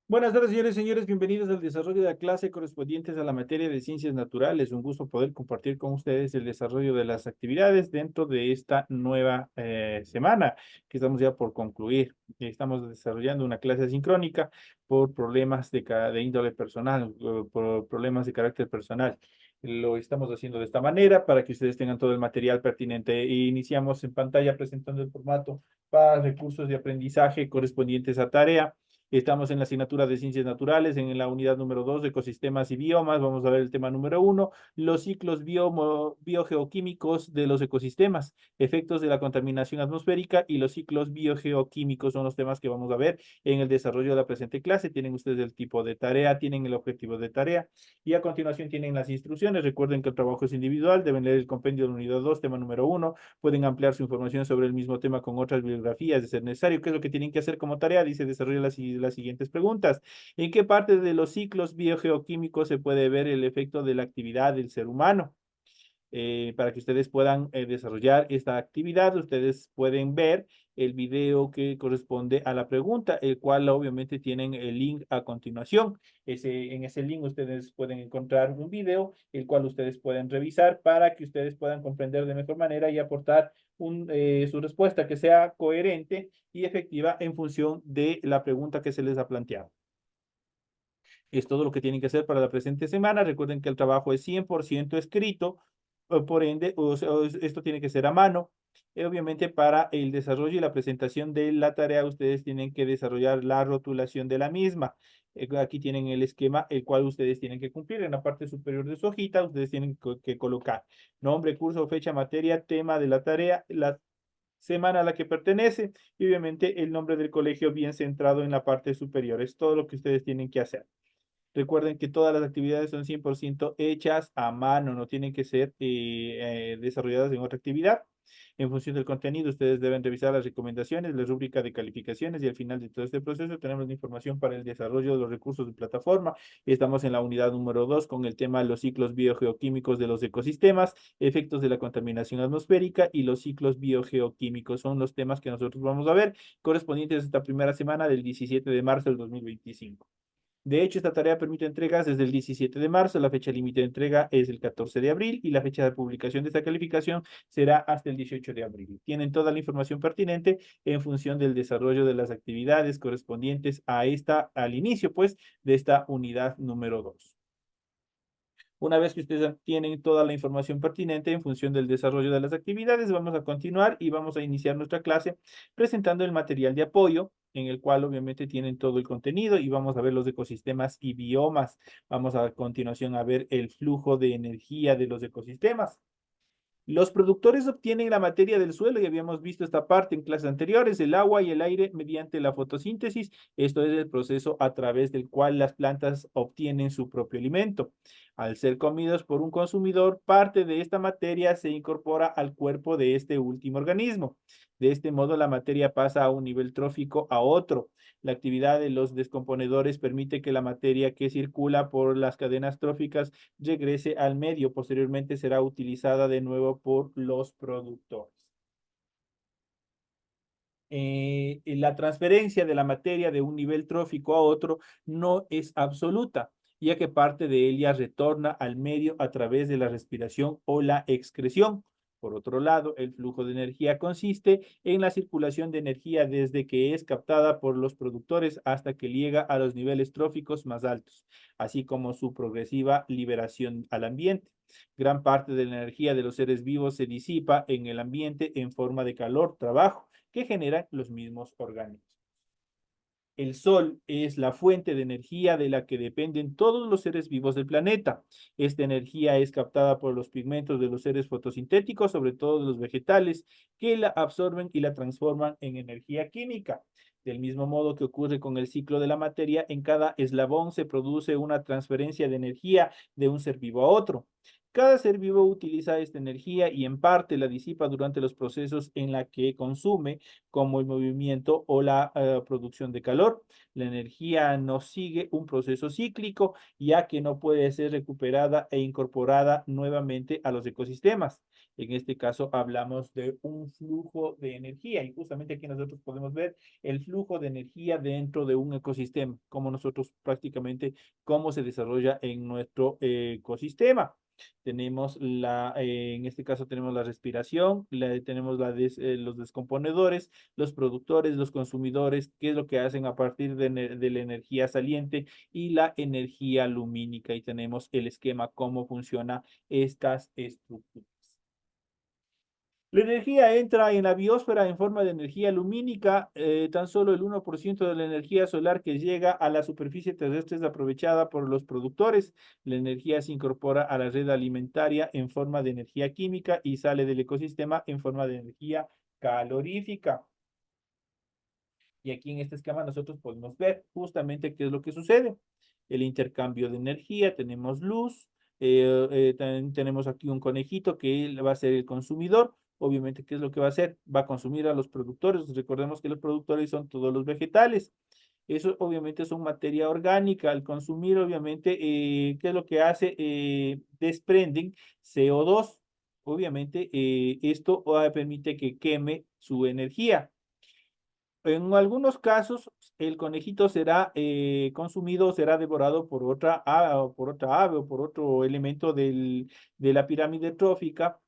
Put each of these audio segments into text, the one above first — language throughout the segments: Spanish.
Buenas tardes, señores y señores. Bienvenidos al desarrollo de la clase correspondientes a la materia de ciencias naturales. Un gusto poder compartir con ustedes el desarrollo de las actividades dentro de esta nueva semana que estamos ya por concluir. Estamos desarrollando una clase asincrónica por problemas de índole personal, por problemas de carácter personal. Lo estamos haciendo de esta manera para que ustedes tengan todo el material pertinente. Iniciamos en pantalla presentando el formato para recursos de aprendizaje correspondientes a tarea. Estamos en la asignatura de Ciencias Naturales, en la unidad número 2 de Ecosistemas y Biomas. Vamos a ver el tema número 1, los ciclos biogeoquímicos de los ecosistemas, efectos de la contaminación atmosférica y los ciclos biogeoquímicos son los temas que vamos a ver en el desarrollo de la presente clase. Tienen ustedes el tipo de tarea, tienen el objetivo de tarea y a continuación tienen las instrucciones. Recuerden que el trabajo es individual, deben leer el compendio de la unidad 2, tema número 1. Pueden ampliar su información sobre el mismo tema con otras bibliografías de ser necesario. ¿Qué es lo que tienen que hacer como tarea? Dice, desarrolla las siguientes preguntas. ¿En qué parte de los ciclos biogeoquímicos se puede ver el efecto de la actividad del ser humano? Para que ustedes puedan desarrollar esta actividad, ustedes pueden ver el video que corresponde a la pregunta, el cual obviamente tienen el link a continuación. En ese link ustedes pueden encontrar un video, el cual ustedes pueden revisar para que ustedes puedan comprender de mejor manera y aportar su respuesta que sea coherente y efectiva en función de la pregunta que se les ha planteado. Es todo lo que tienen que hacer para la presente semana. Recuerden que el trabajo es 100% escrito, por ende, esto tiene que ser a mano. Obviamente, para el desarrollo y la presentación de la tarea, ustedes tienen que desarrollar la rotulación de la misma. Aquí tienen el esquema, el cual ustedes tienen que cumplir. En la parte superior de su hojita, ustedes tienen que colocar nombre, curso, fecha, materia, tema de la tarea, la semana a la que pertenece y obviamente el nombre del colegio bien centrado en la parte superior. Es todo lo que ustedes tienen que hacer. Recuerden que todas las actividades son 100% hechas a mano, no tienen que ser desarrolladas en otra actividad. En función del contenido, ustedes deben revisar las recomendaciones, la rúbrica de calificaciones y al final de todo este proceso tenemos la información para el desarrollo de los recursos de plataforma. Estamos en la unidad número 2 con el tema de los ciclos biogeoquímicos de los ecosistemas, efectos de la contaminación atmosférica y los ciclos biogeoquímicos. Son los temas que nosotros vamos a ver correspondientes a esta primera semana del 17 de marzo del 2025. De hecho, esta tarea permite entregas desde el 17 de marzo, la fecha límite de entrega es el 14 de abril y la fecha de publicación de esta calificación será hasta el 18 de abril. Tienen toda la información pertinente en función del desarrollo de las actividades correspondientes a al inicio, pues, de esta unidad número 2. Una vez que ustedes tienen toda la información pertinente en función del desarrollo de las actividades, vamos a continuar y vamos a iniciar nuestra clase presentando el material de apoyo, en el cual obviamente tienen todo el contenido y vamos a ver los ecosistemas y biomas. Vamos a continuación a ver el flujo de energía de los ecosistemas. Los productores obtienen la materia del suelo y habíamos visto esta parte en clases anteriores, el agua y el aire mediante la fotosíntesis. Esto es el proceso a través del cual las plantas obtienen su propio alimento. Al ser comidos por un consumidor, parte de esta materia se incorpora al cuerpo de este último organismo. De este modo, la materia pasa a un nivel trófico a otro. La actividad de los descomponedores permite que la materia que circula por las cadenas tróficas regrese al medio. Posteriormente será utilizada de nuevo por los productores. La transferencia de la materia de un nivel trófico a otro no es absoluta, ya que parte de ella retorna al medio a través de la respiración o la excreción. Por otro lado, el flujo de energía consiste en la circulación de energía desde que es captada por los productores hasta que llega a los niveles tróficos más altos, así como su progresiva liberación al ambiente. Gran parte de la energía de los seres vivos se disipa en el ambiente en forma de calor, trabajo que generan los mismos organismos. El sol es la fuente de energía de la que dependen todos los seres vivos del planeta. Esta energía es captada por los pigmentos de los seres fotosintéticos, sobre todo de los vegetales, que la absorben y la transforman en energía química. Del mismo modo que ocurre con el ciclo de la materia, en cada eslabón se produce una transferencia de energía de un ser vivo a otro. Cada ser vivo utiliza esta energía y en parte la disipa durante los procesos en la que consume, como el movimiento o la producción de calor. La energía no sigue un proceso cíclico, ya que no puede ser recuperada e incorporada nuevamente a los ecosistemas. En este caso hablamos de un flujo de energía y justamente aquí nosotros podemos ver el flujo de energía dentro de un ecosistema, como nosotros prácticamente cómo se desarrolla en nuestro ecosistema. Tenemos en este caso tenemos la respiración, tenemos los descomponedores, los productores, los consumidores, qué es lo que hacen a partir de la energía saliente y la energía lumínica. Y tenemos el esquema, cómo funciona estas estructuras. La energía entra en la biosfera en forma de energía lumínica. Tan solo el 1% de la energía solar que llega a la superficie terrestre es aprovechada por los productores. La energía se incorpora a la red alimentaria en forma de energía química y sale del ecosistema en forma de energía calorífica. Y aquí en este esquema nosotros podemos ver justamente qué es lo que sucede. El intercambio de energía, tenemos luz, también tenemos aquí un conejito que él va a ser el consumidor. Obviamente, ¿qué es lo que va a hacer? Va a consumir a los productores. Recordemos que los productores son todos los vegetales. Eso obviamente son materia orgánica. Al consumir, obviamente, ¿qué es lo que hace? Desprenden CO2. Obviamente, esto permite que queme su energía. En algunos casos, el conejito será consumido, será devorado por otra ave o por otro elemento de la pirámide trófica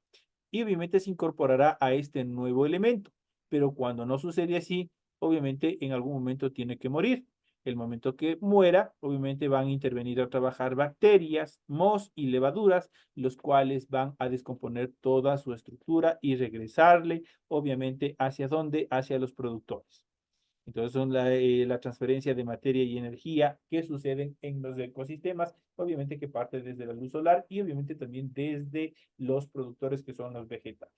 y obviamente se incorporará a este nuevo elemento. Pero cuando no sucede así, obviamente en algún momento tiene que morir. El momento que muera, obviamente van a intervenir a trabajar bacterias, mohos y levaduras, los cuales van a descomponer toda su estructura y regresarle, obviamente, ¿hacia dónde? Hacia los productores. Entonces son la transferencia de materia y energía que suceden en los ecosistemas, obviamente que parte desde la luz solar y obviamente también desde los productores que son los vegetales.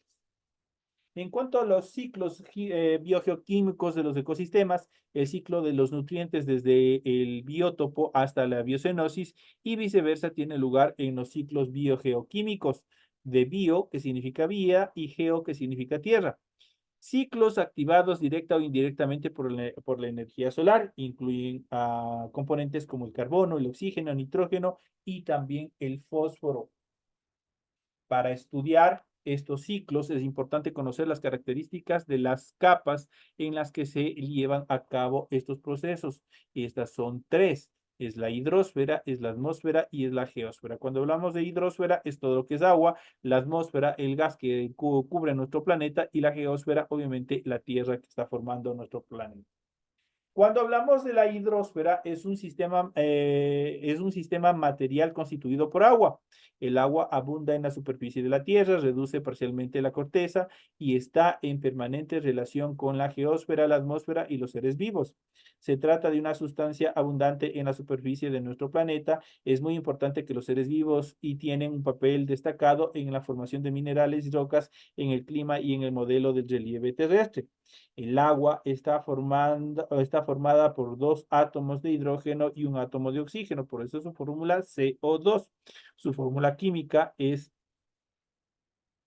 En cuanto a los ciclos biogeoquímicos de los ecosistemas, el ciclo de los nutrientes desde el biótopo hasta la biocenosis y viceversa tiene lugar en los ciclos biogeoquímicos de bio, que significa vía, y geo, que significa tierra. Ciclos activados directa o indirectamente por la energía solar incluyen componentes como el carbono, el oxígeno, el nitrógeno y también el fósforo. Para estudiar estos ciclos es importante conocer las características de las capas en las que se llevan a cabo estos procesos. Y estas son tres. Es la hidrosfera, es la atmósfera y es la geósfera. Cuando hablamos de hidrosfera es todo lo que es agua, la atmósfera, el gas que cubre nuestro planeta y la geósfera, obviamente, la tierra que está formando nuestro planeta. Cuando hablamos de la hidrosfera, es un sistema material constituido por agua. El agua abunda en la superficie de la Tierra, reduce parcialmente la corteza y está en permanente relación con la geósfera, la atmósfera y los seres vivos. Se trata de una sustancia abundante en la superficie de nuestro planeta. Es muy importante que los seres vivos y tienen un papel destacado en la formación de minerales y rocas, en el clima y en el modelo del relieve terrestre. El agua está formada por dos átomos de hidrógeno y un átomo de oxígeno, por eso su fórmula CO2. Su fórmula química es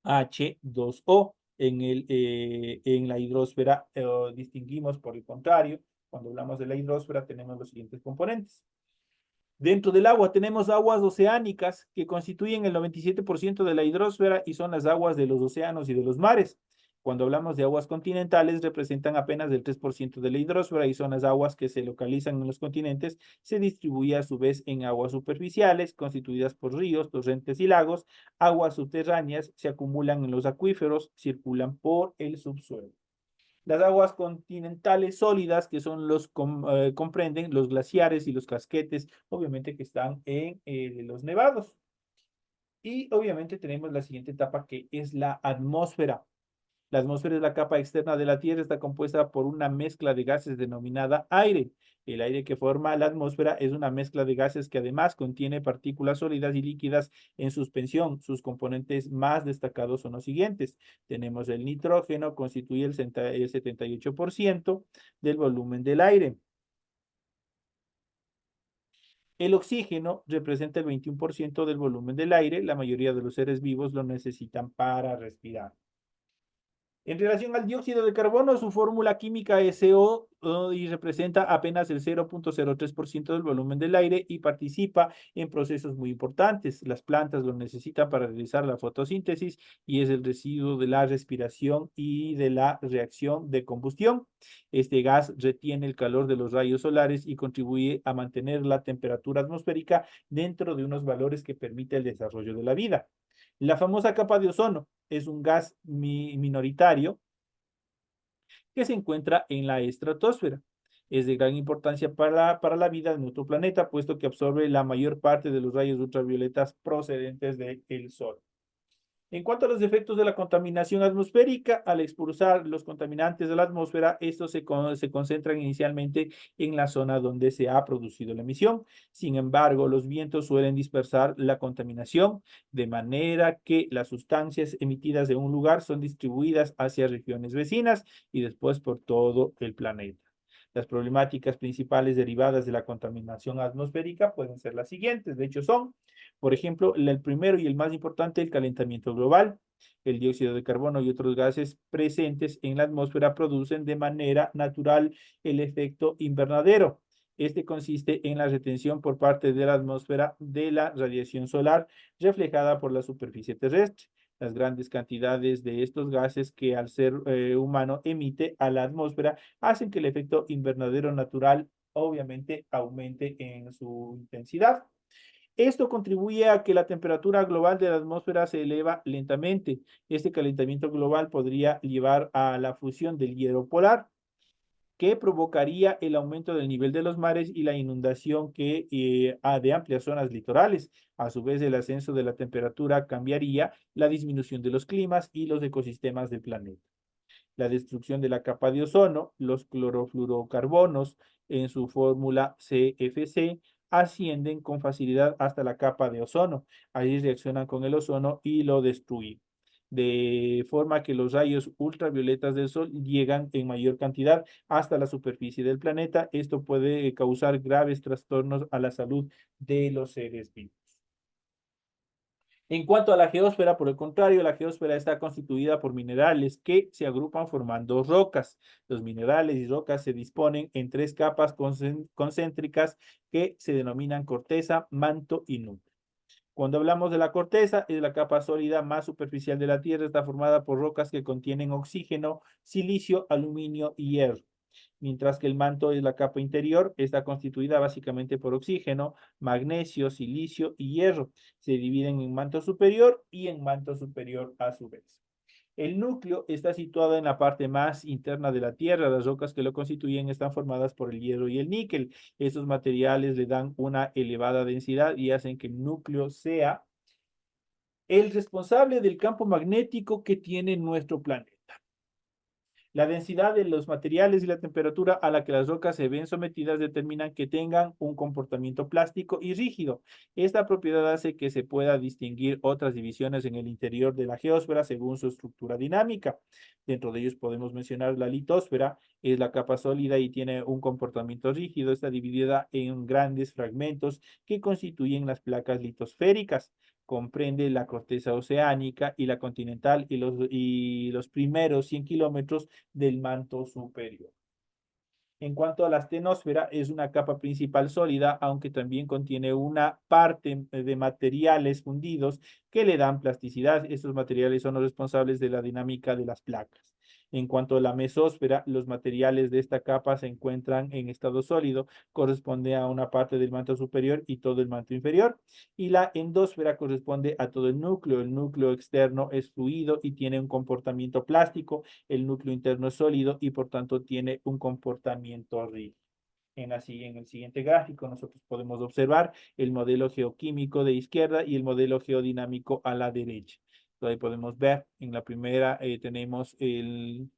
H2O. En la hidrosfera distinguimos, por el contrario, cuando hablamos de la hidrosfera tenemos los siguientes componentes. Dentro del agua tenemos aguas oceánicas que constituyen el 97% de la hidrosfera y son las aguas de los océanos y de los mares. Cuando hablamos de aguas continentales, representan apenas el 3% de la hidrosfera y son las aguas que se localizan en los continentes. Se distribuye a su vez en aguas superficiales, constituidas por ríos, torrentes y lagos. Aguas subterráneas se acumulan en los acuíferos, circulan por el subsuelo. Las aguas continentales sólidas, que son comprenden los glaciares y los casquetes, obviamente que están en los nevados. Y obviamente tenemos la siguiente etapa que es la atmósfera. La atmósfera es la capa externa de la Tierra, está compuesta por una mezcla de gases denominada aire. El aire que forma la atmósfera es una mezcla de gases que además contiene partículas sólidas y líquidas en suspensión. Sus componentes más destacados son los siguientes. Tenemos el nitrógeno, constituye el 78% del volumen del aire. El oxígeno representa el 21% del volumen del aire. La mayoría de los seres vivos lo necesitan para respirar. En relación al dióxido de carbono, su fórmula química es CO y representa apenas el 0,03% del volumen del aire y participa en procesos muy importantes. Las plantas lo necesitan para realizar la fotosíntesis y es el residuo de la respiración y de la reacción de combustión. Este gas retiene el calor de los rayos solares y contribuye a mantener la temperatura atmosférica dentro de unos valores que permiten el desarrollo de la vida. La famosa capa de ozono es un gas minoritario que se encuentra en la estratosfera. Es de gran importancia para la vida de nuestro planeta, puesto que absorbe la mayor parte de los rayos ultravioletas procedentes del Sol. En cuanto a los efectos de la contaminación atmosférica, al expulsar los contaminantes de la atmósfera, estos se concentran inicialmente en la zona donde se ha producido la emisión. Sin embargo, los vientos suelen dispersar la contaminación de manera que las sustancias emitidas de un lugar son distribuidas hacia regiones vecinas y después por todo el planeta. Las problemáticas principales derivadas de la contaminación atmosférica pueden ser las siguientes. De hecho, son, por ejemplo, el primero y el más importante, el calentamiento global. El dióxido de carbono y otros gases presentes en la atmósfera producen de manera natural el efecto invernadero. Este consiste en la retención por parte de la atmósfera de la radiación solar reflejada por la superficie terrestre. Las grandes cantidades de estos gases que al ser humano emite a la atmósfera hacen que el efecto invernadero natural obviamente aumente en su intensidad. Esto contribuye a que la temperatura global de la atmósfera se eleva lentamente. Este calentamiento global podría llevar a la fusión del hielo polar, que provocaría el aumento del nivel de los mares y la inundación de amplias zonas litorales. A su vez, el ascenso de la temperatura cambiaría la disminución de los climas y los ecosistemas del planeta. La destrucción de la capa de ozono, los clorofluorocarbonos en su fórmula CFC ascienden con facilidad hasta la capa de ozono. Allí reaccionan con el ozono y lo destruyen. De forma que los rayos ultravioletas del Sol llegan en mayor cantidad hasta la superficie del planeta. Esto puede causar graves trastornos a la salud de los seres vivos. En cuanto a la geósfera, por el contrario, la geósfera está constituida por minerales que se agrupan formando rocas. Los minerales y rocas se disponen en tres capas concéntricas que se denominan corteza, manto y núcleo. Cuando hablamos de la corteza, es la capa sólida más superficial de la Tierra, está formada por rocas que contienen oxígeno, silicio, aluminio y hierro, mientras que el manto es la capa interior, está constituida básicamente por oxígeno, magnesio, silicio y hierro. Se dividen en manto superior y en manto superior a su vez. El núcleo está situado en la parte más interna de la Tierra. Las rocas que lo constituyen están formadas por el hierro y el níquel. Estos materiales le dan una elevada densidad y hacen que el núcleo sea el responsable del campo magnético que tiene nuestro planeta. La densidad de los materiales y la temperatura a la que las rocas se ven sometidas determinan que tengan un comportamiento plástico y rígido. Esta propiedad hace que se pueda distinguir otras divisiones en el interior de la geósfera según su estructura dinámica. Dentro de ellos podemos mencionar la litosfera, es la capa sólida y tiene un comportamiento rígido. Está dividida en grandes fragmentos que constituyen las placas litosféricas. Comprende la corteza oceánica y la continental y los primeros 100 kilómetros del manto superior. En cuanto a la astenosfera, es una capa principal sólida, aunque también contiene una parte de materiales fundidos que le dan plasticidad. Estos materiales son los responsables de la dinámica de las placas. En cuanto a la mesósfera, los materiales de esta capa se encuentran en estado sólido, corresponde a una parte del manto superior y todo el manto inferior. Y la endosfera corresponde a todo el núcleo. El núcleo externo es fluido y tiene un comportamiento plástico. El núcleo interno es sólido y por tanto tiene un comportamiento rígido. En el siguiente gráfico nosotros podemos observar el modelo geoquímico de izquierda y el modelo geodinámico a la derecha. Entonces, ahí podemos ver, en la primera tenemos en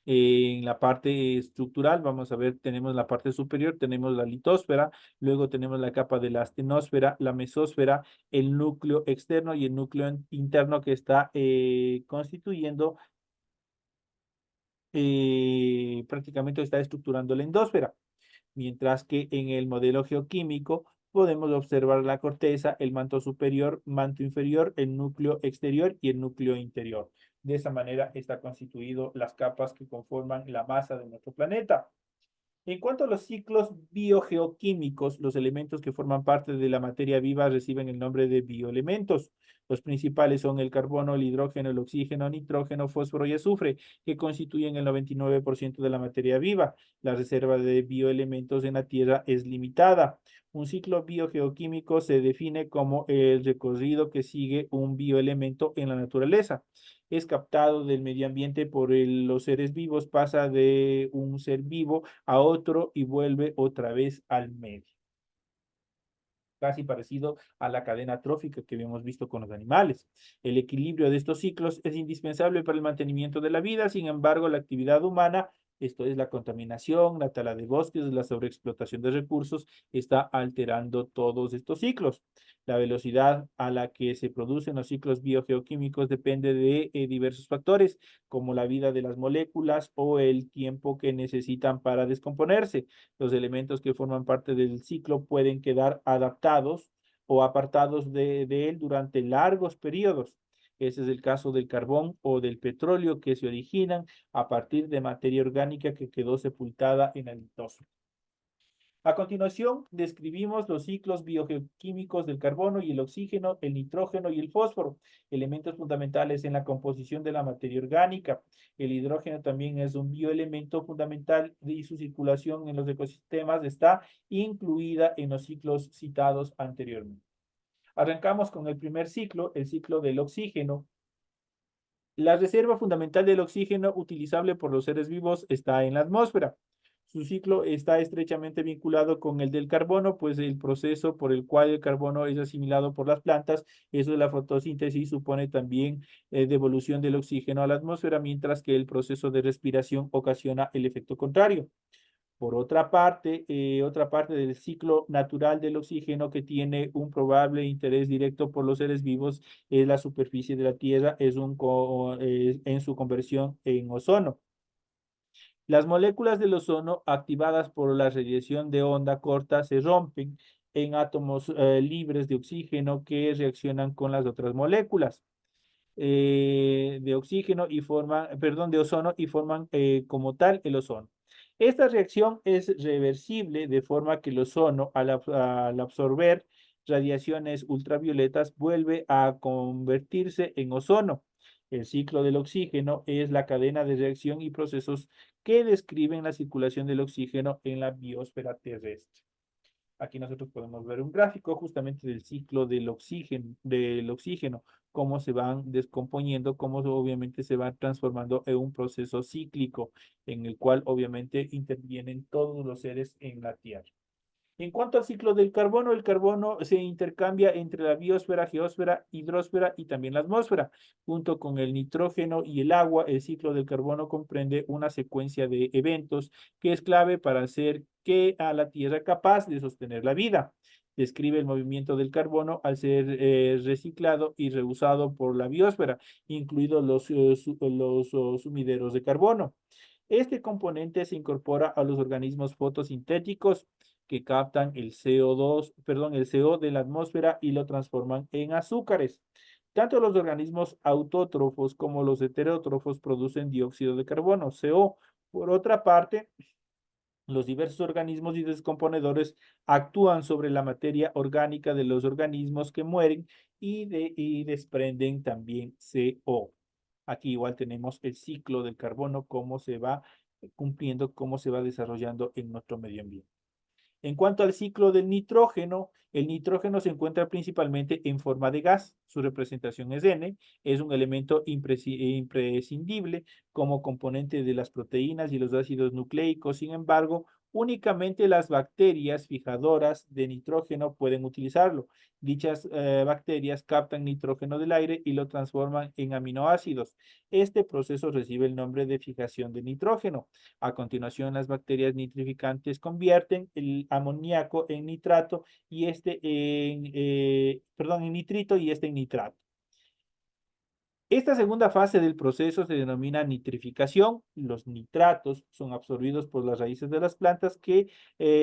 la parte estructural, vamos a ver, tenemos la parte superior, tenemos la litosfera, luego tenemos la capa de la astenosfera, la mesósfera, el núcleo externo y el núcleo interno que está constituyendo prácticamente está estructurando la endosfera. mientras que en el modelo geoquímico podemos observar la corteza, el manto superior, manto inferior, el núcleo exterior y el núcleo interior. De esa manera está constituido las capas que conforman la masa de nuestro planeta. En cuanto a los ciclos biogeoquímicos, los elementos que forman parte de la materia viva reciben el nombre de bioelementos. Los principales son el carbono, el hidrógeno, el oxígeno, nitrógeno, fósforo y azufre, que constituyen el 99% de la materia viva. La reserva de bioelementos en la Tierra es limitada. Un ciclo biogeoquímico se define como el recorrido que sigue un bioelemento en la naturaleza. Es captado del medio ambiente por los seres vivos, pasa de un ser vivo a otro y vuelve otra vez al medio. Casi parecido a la cadena trófica que habíamos visto con los animales. El equilibrio de estos ciclos es indispensable para el mantenimiento de la vida. Sin embargo, la actividad humana, esto es la contaminación, la tala de bosques, la sobreexplotación de recursos, está alterando todos estos ciclos. La velocidad a la que se producen los ciclos biogeoquímicos depende de diversos factores, como la vida de las moléculas o el tiempo que necesitan para descomponerse. Los elementos que forman parte del ciclo pueden quedar adaptados o apartados de él durante largos periodos. Ese es el caso del carbón o del petróleo que se originan a partir de materia orgánica que quedó sepultada en el litosfera. A continuación, describimos los ciclos bioquímicos del carbono y el oxígeno, el nitrógeno y el fósforo, elementos fundamentales en la composición de la materia orgánica. El hidrógeno también es un bioelemento fundamental y su circulación en los ecosistemas está incluida en los ciclos citados anteriormente. Arrancamos con el primer ciclo, el ciclo del oxígeno. La reserva fundamental del oxígeno utilizable por los seres vivos está en la atmósfera. Su ciclo está estrechamente vinculado con el del carbono, pues el proceso por el cual el carbono es asimilado por las plantas, eso de la fotosíntesis, supone también devolución del oxígeno a la atmósfera, mientras que el proceso de respiración ocasiona el efecto contrario. Por otra parte del ciclo natural del oxígeno que tiene un probable interés directo por los seres vivos es la superficie de la Tierra en su conversión en ozono. Las moléculas del ozono activadas por la radiación de onda corta se rompen en átomos libres de oxígeno que reaccionan con las otras moléculas de oxígeno y forman, perdón, de ozono y forman como tal el ozono. Esta reacción es reversible de forma que el ozono, al absorber radiaciones ultravioletas, vuelve a convertirse en ozono. El ciclo del oxígeno es la cadena de reacción y procesos que describen la circulación del oxígeno en la biosfera terrestre. Aquí nosotros podemos ver un gráfico justamente del ciclo del oxígeno, cómo se van descomponiendo, cómo obviamente se van transformando en un proceso cíclico en el cual obviamente intervienen todos los seres en la Tierra. En cuanto al ciclo del carbono, el carbono se intercambia entre la biosfera, geósfera, hidrosfera y también la atmósfera. Junto con el nitrógeno y el agua, el ciclo del carbono comprende una secuencia de eventos que es clave para hacer que a la Tierra capaz de sostener la vida. Describe el movimiento del carbono al ser reciclado y reusado por la biosfera, incluidos los sumideros de carbono. Este componente se incorpora a los organismos fotosintéticos que captan el CO2, perdón, el CO de la atmósfera y lo transforman en azúcares. Tanto los organismos autótrofos como los heterótrofos producen dióxido de carbono, CO. Por otra parte, los diversos organismos y descomponedores actúan sobre la materia orgánica de los organismos que mueren y desprenden también CO. Aquí igual tenemos el ciclo del carbono, cómo se va cumpliendo, cómo se va desarrollando en nuestro medio ambiente. En cuanto al ciclo del nitrógeno, el nitrógeno se encuentra principalmente en forma de gas. Su representación es N. Es un elemento imprescindible como componente de las proteínas y los ácidos nucleicos. Sin embargo, únicamente las bacterias fijadoras de nitrógeno pueden utilizarlo. Dichas bacterias captan nitrógeno del aire y lo transforman en aminoácidos. Este proceso recibe el nombre de fijación de nitrógeno. A continuación, las bacterias nitrificantes convierten el amoníaco en nitrato y en nitrito y este en nitrato. Esta segunda fase del proceso se denomina nitrificación. Los nitratos son absorbidos por las raíces de las plantas que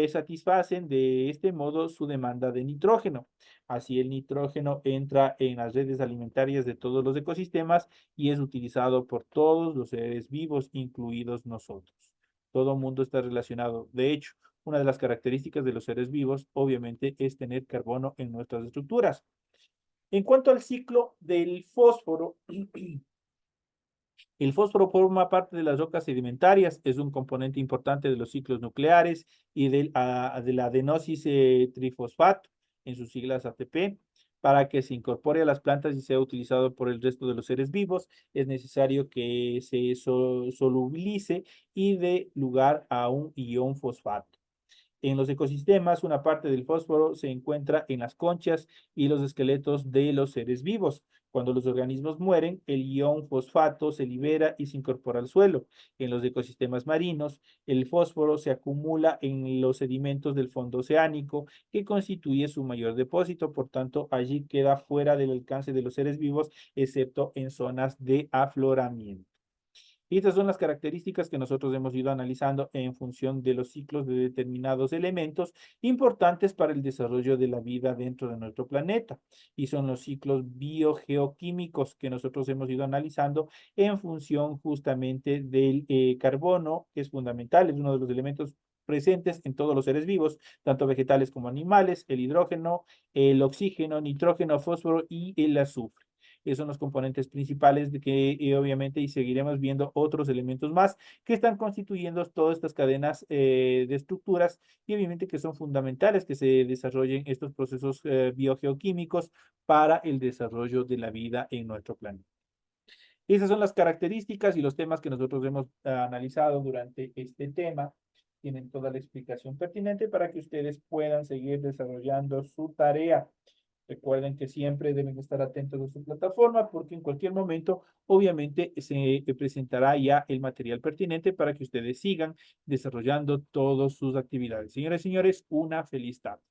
satisfacen de este modo su demanda de nitrógeno. Así el nitrógeno entra en las redes alimentarias de todos los ecosistemas y es utilizado por todos los seres vivos, incluidos nosotros. Todo mundo está relacionado. De hecho, una de las características de los seres vivos, obviamente, es tener carbono en nuestras estructuras. En cuanto al ciclo del fósforo, el fósforo forma parte de las rocas sedimentarias, es un componente importante de los ciclos nucleares y de la adenosis trifosfato, en sus siglas ATP. Para que se incorpore a las plantas y sea utilizado por el resto de los seres vivos, es necesario que se solubilice y dé lugar a un ion fosfato. En los ecosistemas, una parte del fósforo se encuentra en las conchas y los esqueletos de los seres vivos. Cuando los organismos mueren, el ion fosfato se libera y se incorpora al suelo. En los ecosistemas marinos, el fósforo se acumula en los sedimentos del fondo oceánico, que constituye su mayor depósito. Por tanto, allí queda fuera del alcance de los seres vivos, excepto en zonas de afloramiento. Y estas son las características que nosotros hemos ido analizando en función de los ciclos de determinados elementos importantes para el desarrollo de la vida dentro de nuestro planeta. Y son los ciclos biogeoquímicos que nosotros hemos ido analizando en función justamente del carbono, que es fundamental, es uno de los elementos presentes en todos los seres vivos, tanto vegetales como animales, el hidrógeno, el oxígeno, nitrógeno, fósforo y el azufre. Esos son los componentes principales de que obviamente y seguiremos viendo otros elementos más que están constituyendo todas estas cadenas de estructuras y obviamente que son fundamentales que se desarrollen estos procesos biogeoquímicos para el desarrollo de la vida en nuestro planeta. Esas son las características y los temas que nosotros hemos analizado durante este tema. Tienen toda la explicación pertinente para que ustedes puedan seguir desarrollando su tarea. Recuerden que siempre deben estar atentos a su plataforma porque en cualquier momento, obviamente, se presentará ya el material pertinente para que ustedes sigan desarrollando todas sus actividades. Señores y señores, una feliz tarde.